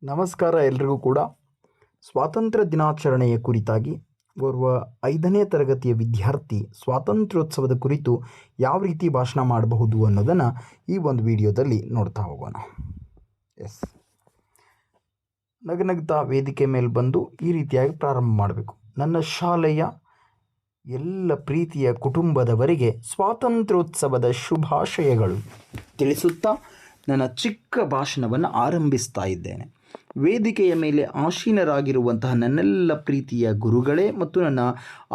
ನಮಸ್ಕಾರ ಎಲ್ರಿಗೂ ಕೂಡ. ಸ್ವಾತಂತ್ರ್ಯ ದಿನಾಚರಣೆಯ ಕುರಿತಾಗಿ ಓರ್ವ 5ನೇ ತರಗತಿಯ ವಿದ್ಯಾರ್ಥಿ ಸ್ವಾತಂತ್ರ್ಯೋತ್ಸವದ ಕುರಿತು ಯಾವ ರೀತಿ ಭಾಷಣ ಮಾಡಬಹುದು ಅನ್ನೋದನ್ನು ಈ ಒಂದು ವಿಡಿಯೋದಲ್ಲಿ ನೋಡ್ತಾ ಹೋಗೋಣ. ಎಸ್, ನಗನಗ್ತಾ ವೇದಿಕೆ ಮೇಲೆ ಬಂದು ಈ ರೀತಿಯಾಗಿ ಪ್ರಾರಂಭ ಮಾಡಬೇಕು. ನನ್ನ ಶಾಲೆಯ ಎಲ್ಲ ಪ್ರೀತಿಯ ಕುಟುಂಬದವರಿಗೆ ಸ್ವಾತಂತ್ರ್ಯೋತ್ಸವದ ಶುಭಾಶಯಗಳು ತಿಳಿಸುತ್ತಾ ನನ್ನ ಚಿಕ್ಕ ಭಾಷಣವನ್ನು ಆರಂಭಿಸ್ತಾ ಇದ್ದೇನೆ. ವೇದಿಕೆಯ ಮೇಲೆ ಆಸೀನರಾಗಿರುವಂತಹ ನನ್ನೆಲ್ಲ ಪ್ರೀತಿಯ ಗುರುಗಳೇ ಮತ್ತು ನನ್ನ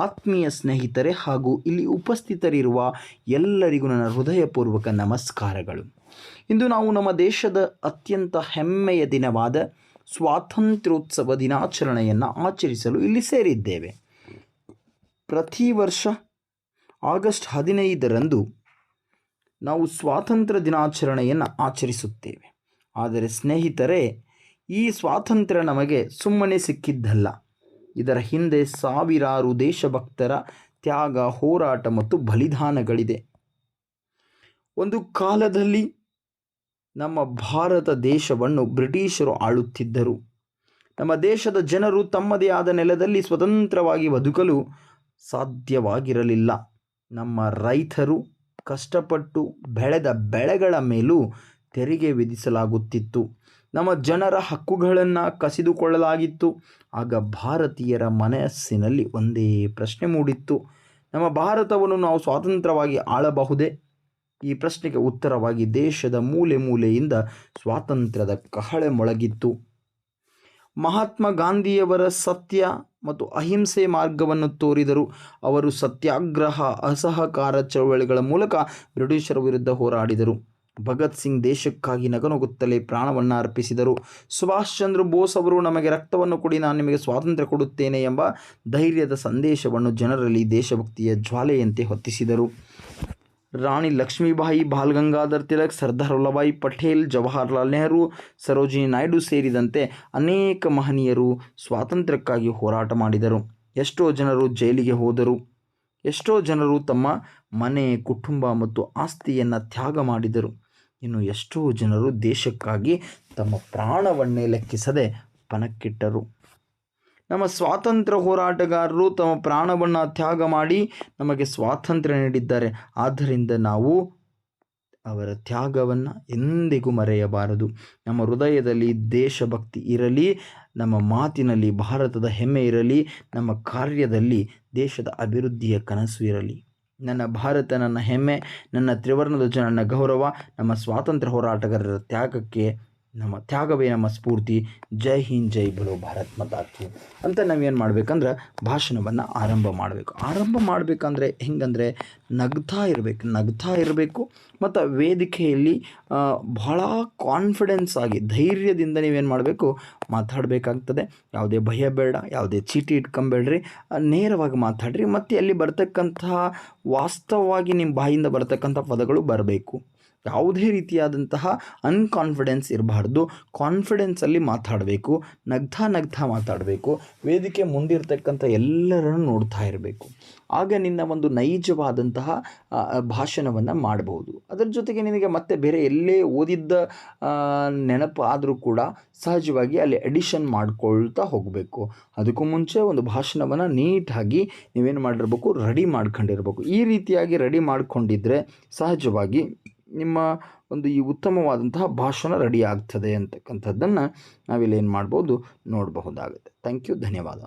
ಆತ್ಮೀಯ ಸ್ನೇಹಿತರೆ ಹಾಗೂ ಇಲ್ಲಿ ಉಪಸ್ಥಿತರಿರುವ ಎಲ್ಲರಿಗೂ ನನ್ನ ಹೃದಯಪೂರ್ವಕ ನಮಸ್ಕಾರಗಳು. ಇಂದು ನಾವು ನಮ್ಮ ದೇಶದ ಅತ್ಯಂತ ಹೆಮ್ಮೆಯ ದಿನವಾದ ಸ್ವಾತಂತ್ರ್ಯೋತ್ಸವ ದಿನಾಚರಣೆಯನ್ನು ಆಚರಿಸಲು ಇಲ್ಲಿ ಸೇರಿದ್ದೇವೆ. ಪ್ರತಿ ವರ್ಷ ಆಗಸ್ಟ್ 15ರಂದು ನಾವು ಸ್ವಾತಂತ್ರ್ಯ ದಿನಾಚರಣೆಯನ್ನು ಆಚರಿಸುತ್ತೇವೆ. ಆದರೆ ಸ್ನೇಹಿತರೆ, ಈ ಸ್ವಾತಂತ್ರ್ಯ ನಮಗೆ ಸುಮ್ಮನೆ ಸಿಕ್ಕಿದ್ದಲ್ಲ. ಇದರ ಹಿಂದೆ ಸಾವಿರಾರು ದೇಶಭಕ್ತರ ತ್ಯಾಗ, ಹೋರಾಟ ಮತ್ತು ಬಲಿದಾನಗಳಿದೆ. ಒಂದು ಕಾಲದಲ್ಲಿ ನಮ್ಮ ಭಾರತ ದೇಶವನ್ನು ಬ್ರಿಟಿಷರು ಆಳುತ್ತಿದ್ದರು. ನಮ್ಮ ದೇಶದ ಜನರು ತಮ್ಮದೇ ಆದ ನೆಲದಲ್ಲಿ ಸ್ವತಂತ್ರವಾಗಿ ಬದುಕಲು ಸಾಧ್ಯವಾಗಿರಲಿಲ್ಲ. ನಮ್ಮ ರೈತರು ಕಷ್ಟಪಟ್ಟು ಬೆಳೆದ ಬೆಳೆಗಳ ಮೇಲೂ ತೆರಿಗೆ ವಿಧಿಸಲಾಗುತ್ತಿತ್ತು. ನಮ್ಮ ಜನರ ಹಕ್ಕುಗಳನ್ನು ಕಸಿದುಕೊಳ್ಳಲಾಗಿತ್ತು. ಆಗ ಭಾರತೀಯರ ಮನಸ್ಸಿನಲ್ಲಿ ಒಂದೇ ಪ್ರಶ್ನೆ ಮೂಡಿತ್ತು: ನಮ್ಮ ಭಾರತವನ್ನು ನಾವು ಸ್ವತಂತ್ರವಾಗಿ ಆಳಬಹುದೇ? ಈ ಪ್ರಶ್ನೆಗೆ ಉತ್ತರವಾಗಿ ದೇಶದ ಮೂಲೆ ಮೂಲೆಯಿಂದ ಸ್ವಾತಂತ್ರ್ಯದ ಕಹಳೆ ಮೊಳಗಿತ್ತು. ಮಹಾತ್ಮ ಗಾಂಧಿಯವರ ಸತ್ಯ ಮತ್ತು ಅಹಿಂಸೆ ಮಾರ್ಗವನ್ನು ತೋರಿದರು. ಅವರು ಸತ್ಯಾಗ್ರಹ, ಅಸಹಕಾರ ಚಳವಳಿಗಳ ಮೂಲಕ ಬ್ರಿಟಿಷರ ವಿರುದ್ಧ ಹೋರಾಡಿದರು. ಭಗತ್ ಸಿಂಗ್ ದೇಶಕ್ಕಾಗಿ ನಗನಗುತ್ತಲೇ ಪ್ರಾಣವನ್ನು ಅರ್ಪಿಸಿದರು. ಸುಭಾಷ್ ಚಂದ್ರ ಬೋಸ್ ಅವರು ನಮಗೆ ರಕ್ತವನ್ನು ಕೊಡಿ, ನಾನು ನಿಮಗೆ ಸ್ವಾತಂತ್ರ್ಯ ಕೊಡುತ್ತೇನೆ ಎಂಬ ಧೈರ್ಯದ ಸಂದೇಶವನ್ನು ಜನರಲ್ಲಿ ದೇಶಭಕ್ತಿಯ ಜ್ವಾಲೆಯಂತೆ ಹೊತ್ತಿಸಿದರು. ರಾಣಿ ಲಕ್ಷ್ಮೀಬಾಯಿ, ಬಾಲ್ ಗಂಗಾಧರ್ ತಿಲಕ್, ಸರ್ದಾರ್ ವಲ್ಲಭಾಯಿ ಪಟೇಲ್, ಜವಾಹರ್ಲಾಲ್ ನೆಹರು, ಸರೋಜಿನಿ ನಾಯ್ಡು ಸೇರಿದಂತೆ ಅನೇಕ ಮಹನೀಯರು ಸ್ವಾತಂತ್ರ್ಯಕ್ಕಾಗಿ ಹೋರಾಟ ಮಾಡಿದರು. ಎಷ್ಟೋ ಜನರು ಜೈಲಿಗೆ ಹೋದರು. ಎಷ್ಟೋ ಜನರು ತಮ್ಮ ಮನೆ, ಕುಟುಂಬ ಮತ್ತು ಆಸ್ತಿಯನ್ನು ತ್ಯಾಗ ಮಾಡಿದರು. ಇನ್ನು ಎಷ್ಟೋ ಜನರು ದೇಶಕ್ಕಾಗಿ ತಮ್ಮ ಪ್ರಾಣವನ್ನೇ ಲೆಕ್ಕಿಸದೆ ಪಣಕ್ಕಿಟ್ಟರು. ನಮ್ಮ ಸ್ವಾತಂತ್ರ್ಯ ಹೋರಾಟಗಾರರು ತಮ್ಮ ಪ್ರಾಣವನ್ನು ತ್ಯಾಗ ಮಾಡಿ ನಮಗೆ ಸ್ವಾತಂತ್ರ್ಯ ನೀಡಿದ್ದಾರೆ. ಆದ್ದರಿಂದ ನಾವು ಅವರ ತ್ಯಾಗವನ್ನು ಎಂದಿಗೂ ಮರೆಯಬಾರದು. ನಮ್ಮ ಹೃದಯದಲ್ಲಿ ದೇಶಭಕ್ತಿ ಇರಲಿ, ನಮ್ಮ ಮಾತಿನಲ್ಲಿ ಭಾರತದ ಹೆಮ್ಮೆ ಇರಲಿ, ನಮ್ಮ ಕಾರ್ಯದಲ್ಲಿ ದೇಶದ ಅಭಿವೃದ್ಧಿಯ ಕನಸು ಇರಲಿ. ನನ್ನ ಭಾರತ ನನ್ನ ಹೆಮ್ಮೆ, ನನ್ನ ತ್ರಿವರ್ಣ ಧ್ವಜ ನನ್ನ ಗೌರವ. ನಮ್ಮ ಸ್ವಾತಂತ್ರ್ಯ ಹೋರಾಟಗಾರರ ತ್ಯಾಗವೇ ನಮ್ಮ ಸ್ಫೂರ್ತಿ. ಜೈ ಹಿಂದ್, ಜೈ ಬೋಲೋ ಭಾರತ್ ಮಾತಾ ಕಿ ಅಂತ ನಾವೇನು ಮಾಡಬೇಕಂದ್ರೆ ಭಾಷಣವನ್ನು ಆರಂಭ ಮಾಡಬೇಕಂದ್ರೆ ಹೆಂಗಂದರೆ ನಗ್ತಾ ಇರಬೇಕು ಮತ್ತು ವೇದಿಕೆಯಲ್ಲಿ ಬಹಳ ಕಾನ್ಫಿಡೆನ್ಸ್ ಆಗಿ ಧೈರ್ಯದಿಂದ ನೀವೇನು ಮಾಡಬೇಕು, ಮಾತಾಡಬೇಕಾಗ್ತದೆ. ಯಾವುದೇ ಭಯ ಬೇಡ, ಯಾವುದೇ ಚೀಟಿ ಇಟ್ಕೊಂಬೇಡ್ರಿ, ನೇರವಾಗಿ ಮಾತಾಡ್ರಿ. ಮತ್ತು ಅಲ್ಲಿ ಬರ್ತಕ್ಕಂತಹ ವಾಸ್ತವವಾಗಿ ನಿಮ್ಮ ಬಾಯಿಂದ ಬರ್ತಕ್ಕಂಥ ಪದಗಳು ಬರಬೇಕು. ಯಾವುದೇ ರೀತಿಯಾದಂತಹ ಅನ್ಕಾನ್ಫಿಡೆನ್ಸ್ ಇರಬಾರ್ದು. ಕಾನ್ಫಿಡೆನ್ಸಲ್ಲಿ ಮಾತಾಡಬೇಕು, ನಗ್ತಾ ಮಾತಾಡಬೇಕು. ವೇದಿಕೆ ಮುಂದಿರ್ತಕ್ಕಂಥ ಎಲ್ಲರನ್ನು ನೋಡ್ತಾ ಇರಬೇಕು. ಆಗ ನಿನ್ನ ಒಂದು ನೈಜವಾದಂತಹ ಭಾಷಣವನ್ನು ಮಾಡಬಹುದು. ಅದರ ಜೊತೆಗೆ ನಿನಗೆ ಮತ್ತೆ ಬೇರೆ ಎಲ್ಲೇ ಓದಿದ್ದ ನೆನಪು ಆದರೂ ಕೂಡ ಸಹಜವಾಗಿ ಅಲ್ಲಿ ಎಡಿಷನ್ ಮಾಡ್ಕೊಳ್ತಾ ಹೋಗಬೇಕು. ಅದಕ್ಕೂ ಮುಂಚೆ ಒಂದು ಭಾಷಣವನ್ನು ನೀಟಾಗಿ ನೀವೇನು ಮಾಡಿರ್ಬೇಕು, ರೆಡಿ ಮಾಡ್ಕೊಂಡಿರ್ಬೇಕು. ಈ ರೀತಿಯಾಗಿ ರೆಡಿ ಮಾಡ್ಕೊಂಡಿದ್ರೆ ಸಹಜವಾಗಿ ನಿಮ್ಮ ಒಂದು ಈ ಉತ್ತಮವಾದಂತಹ ಭಾಷಣ ರೆಡಿ ಆಗ್ತದೆ ಅಂತಕ್ಕಂಥದ್ದನ್ನು ನಾವಿಲ್ಲಿ ಏನು ಮಾಡ್ಬೋದು, ನೋಡಬಹುದಾಗುತ್ತೆ. ಥ್ಯಾಂಕ್ ಯು, ಧನ್ಯವಾದ.